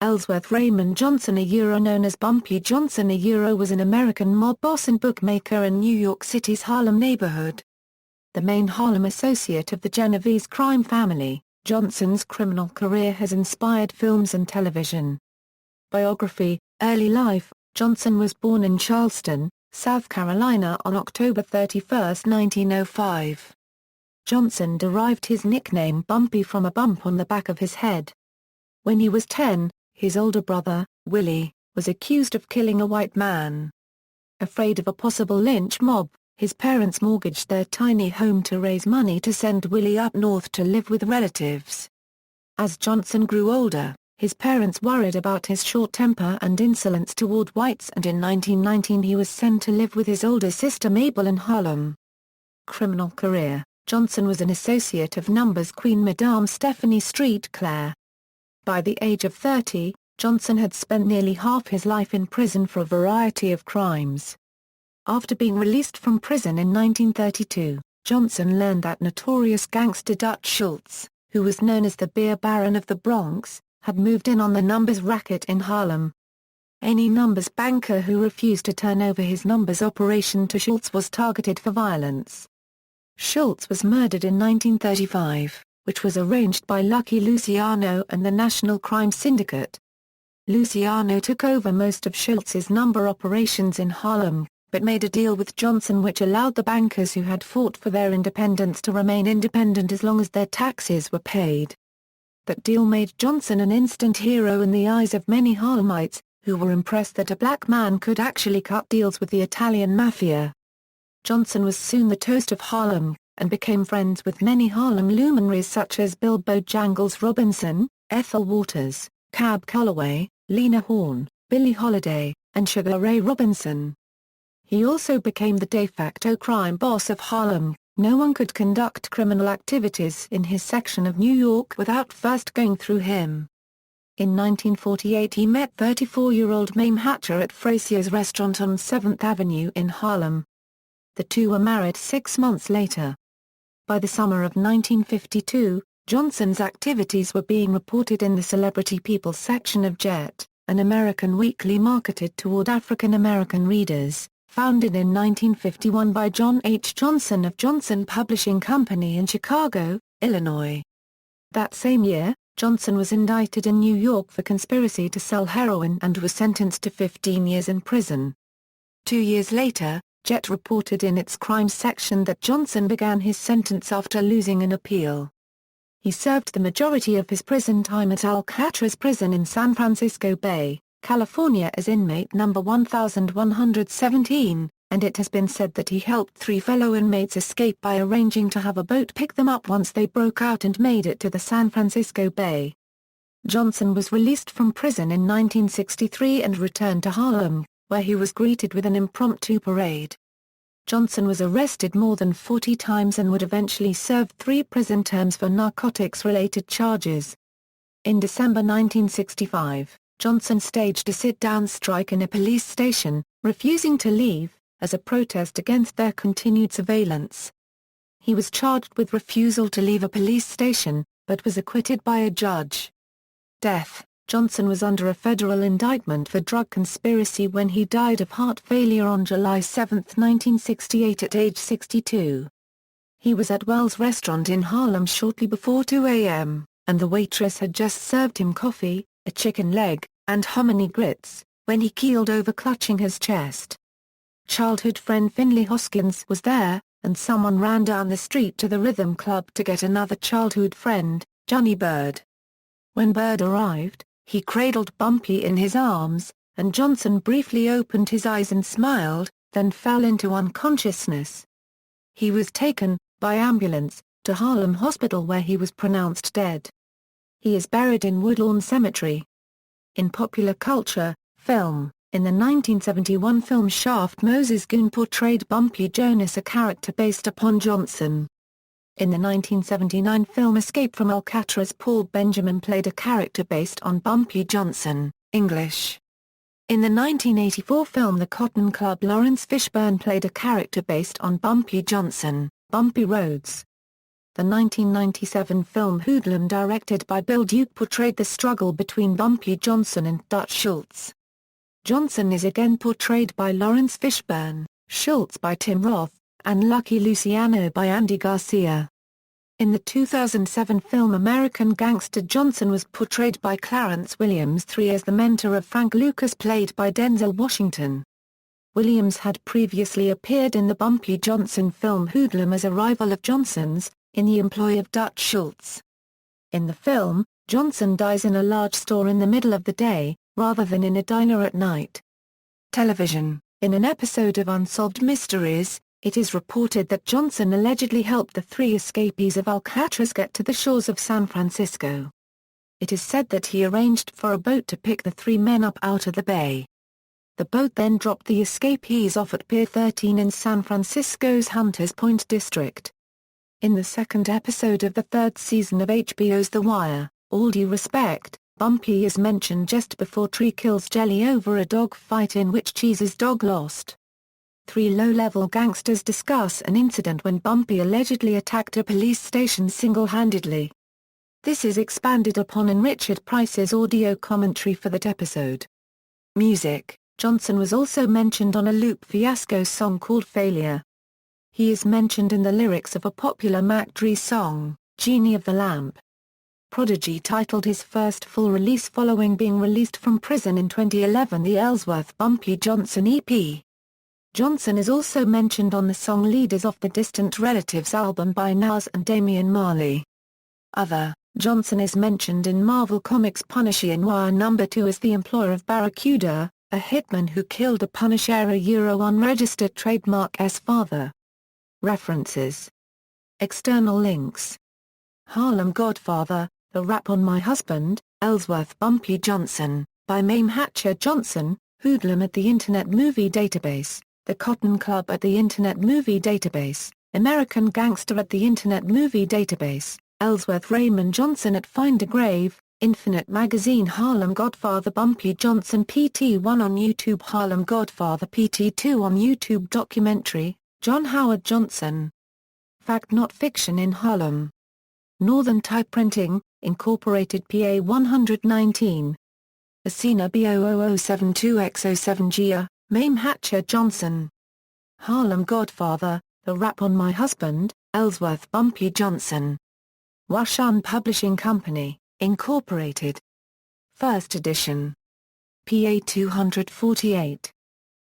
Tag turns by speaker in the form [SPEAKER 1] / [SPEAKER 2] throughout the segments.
[SPEAKER 1] Ellsworth Raymond Johnson known as Bumpy Johnson was an American mob boss and bookmaker in New York City's Harlem neighborhood. The main Harlem associate of the Genovese crime family, Johnson's criminal career has inspired films and television. Biography. Early life. Johnson was born in Charleston, South Carolina on October 31, 1905. Johnson derived his nickname Bumpy from a bump on the back of his head. When he was 10, his older brother, Willie, was accused of killing a white man. Afraid of a possible lynch mob, his parents mortgaged their tiny home to raise money to send Willie up north to live with relatives. As Johnson grew older, his parents worried about his short temper and insolence toward whites, and in 1919 he was sent to live with his older sister Mabel in Harlem. Criminal career. Johnson was an associate of Numbers Queen Madame Stephanie Street Claire. By the age of 30, Johnson had spent nearly half his life in prison for a variety of crimes. After being released from prison in 1932, Johnson learned that notorious gangster Dutch Schultz, who was known as the Beer Baron of the Bronx, had moved in on the Numbers racket in Harlem. Any Numbers banker who refused to turn over his Numbers operation to Schultz was targeted for violence. Schultz was murdered in 1935, which was arranged by Lucky Luciano and the National Crime Syndicate. Luciano took over most of Schultz's number operations in Harlem, but made a deal with Johnson which allowed the bankers who had fought for their independence to remain independent as long as their taxes were paid. That deal made Johnson an instant hero in the eyes of many Harlemites, who were impressed that a black man could actually cut deals with the Italian mafia. Johnson was soon the toast of Harlem, and became friends with many Harlem luminaries such as Bill Bojangles Robinson, Ethel Waters, Cab Calloway, Lena Horne, Billie Holiday, and Sugar Ray Robinson. He also became the de facto crime boss of Harlem. No one could conduct criminal activities in his section of New York without first going through him. In 1948 he met 34-year-old Mame Hatcher at Fraser's restaurant on 7th Avenue in Harlem. The two were married 6 months later. By the summer of 1952, Johnson's activities were being reported in the Celebrity People section of Jet, an American weekly marketed toward African American readers, founded in 1951 by John H. Johnson of Johnson Publishing Company in Chicago, Illinois. That same year, Johnson was indicted in New York for conspiracy to sell heroin and was sentenced to 15 years in prison. 2 years later, Jet reported in its crimes section that Johnson began his sentence after losing an appeal. He served the majority of his prison time at Alcatraz Prison in San Francisco Bay, California as inmate number 1117, and it has been said that he helped 3 fellow inmates escape by arranging to have a boat pick them up once they broke out and made it to the San Francisco Bay. Johnson was released from prison in 1963 and returned to Harlem, where he was greeted with an impromptu parade. Johnson was arrested more than 40 times and would eventually serve 3 prison terms for narcotics-related charges. In December 1965, Johnson staged a sit-down strike in a police station, refusing to leave, as a protest against their continued surveillance. He was charged with refusal to leave a police station, but was acquitted by a judge. Death. Johnson was under a federal indictment for drug conspiracy when he died of heart failure on July 7, 1968 at age 62. He was at Wells Restaurant in Harlem shortly before 2 a.m., and the waitress had just served him coffee, a chicken leg, and hominy grits, when he keeled over clutching his chest. Childhood friend Finley Hoskins was there, and someone ran down the street to the Rhythm Club to get another childhood friend, Johnny Bird. When Bird arrived, he cradled Bumpy in his arms, and Johnson briefly opened his eyes and smiled, then fell into unconsciousness. He was taken, by ambulance, to Harlem Hospital where he was pronounced dead. He is buried in Woodlawn Cemetery. In popular culture, film, in the 1971 film Shaft, Moses Goon portrayed Bumpy Jonas, a character based upon Johnson. In the 1979 film Escape from Alcatraz, Paul Benjamin played a character based on Bumpy Johnson, English. In the 1984 film The Cotton Club, Lawrence Fishburne played a character based on Bumpy Johnson, Bumpy Rhodes. The 1997 film Hoodlum, directed by Bill Duke, portrayed the struggle between Bumpy Johnson and Dutch Schultz. Johnson is again portrayed by Lawrence Fishburne, Schultz by Tim Roth, and Lucky Luciano by Andy Garcia. In the 2007 film American Gangster, Johnson was portrayed by Clarence Williams III as the mentor of Frank Lucas, played by Denzel Washington. Williams had previously appeared in the Bumpy Johnson film Hoodlum as a rival of Johnson's, in the employ of Dutch Schultz. In the film, Johnson dies in a large store in the middle of the day, rather than in a diner at night. Television. In an episode of Unsolved Mysteries, it is reported that Johnson allegedly helped the three escapees of Alcatraz get to the shores of San Francisco. It is said that he arranged for a boat to pick the three men up out of the bay. The boat then dropped the escapees off at Pier 13 in San Francisco's Hunters Point district. In the second episode of the third season of HBO's The Wire, All Due Respect, Bumpy is mentioned just before Tree kills Jelly over a dog fight in which Cheese's dog lost. Three low-level gangsters discuss an incident when Bumpy allegedly attacked a police station single-handedly. This is expanded upon in Richard Price's audio commentary for that episode. Music. Johnson was also mentioned on a Loop Fiasco song called Failure. He is mentioned in the lyrics of a popular Mac Dre song, Genie of the Lamp. Prodigy titled his first full release following being released from prison in 2011 the Ellsworth Bumpy Johnson EP. Johnson is also mentioned on the song Leaders off the Distant Relatives album by Nas and Damian Marley. Other. Johnson is mentioned in Marvel Comics' Punisher in Wire No. 2 as the employer of Barracuda, a hitman who killed a Punisher unregistered trademark's father. References. External links. Harlem Godfather, The Rap on My Husband, Ellsworth Bumpy Johnson, by Mame Hatcher Johnson, Hoodlum at the Internet Movie Database, The Cotton Club at the Internet Movie Database, American Gangster at the Internet Movie Database, Ellsworth Raymond Johnson at Find a Grave, Infinite Magazine Harlem Godfather Bumpy Johnson PT1 on YouTube Harlem Godfather PT2 on YouTube Documentary, John Howard Johnson. Fact Not Fiction in Harlem. Northern Typeprinting, Incorporated PA 119. Asina B00072X07Gia, Mame Hatcher Johnson. Harlem Godfather, The Rap on My Husband, Ellsworth Bumpy Johnson. Washan Publishing Company, Incorporated. First edition. PA 248.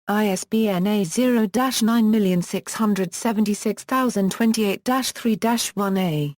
[SPEAKER 1] ISBN A0-9676028-3-1A.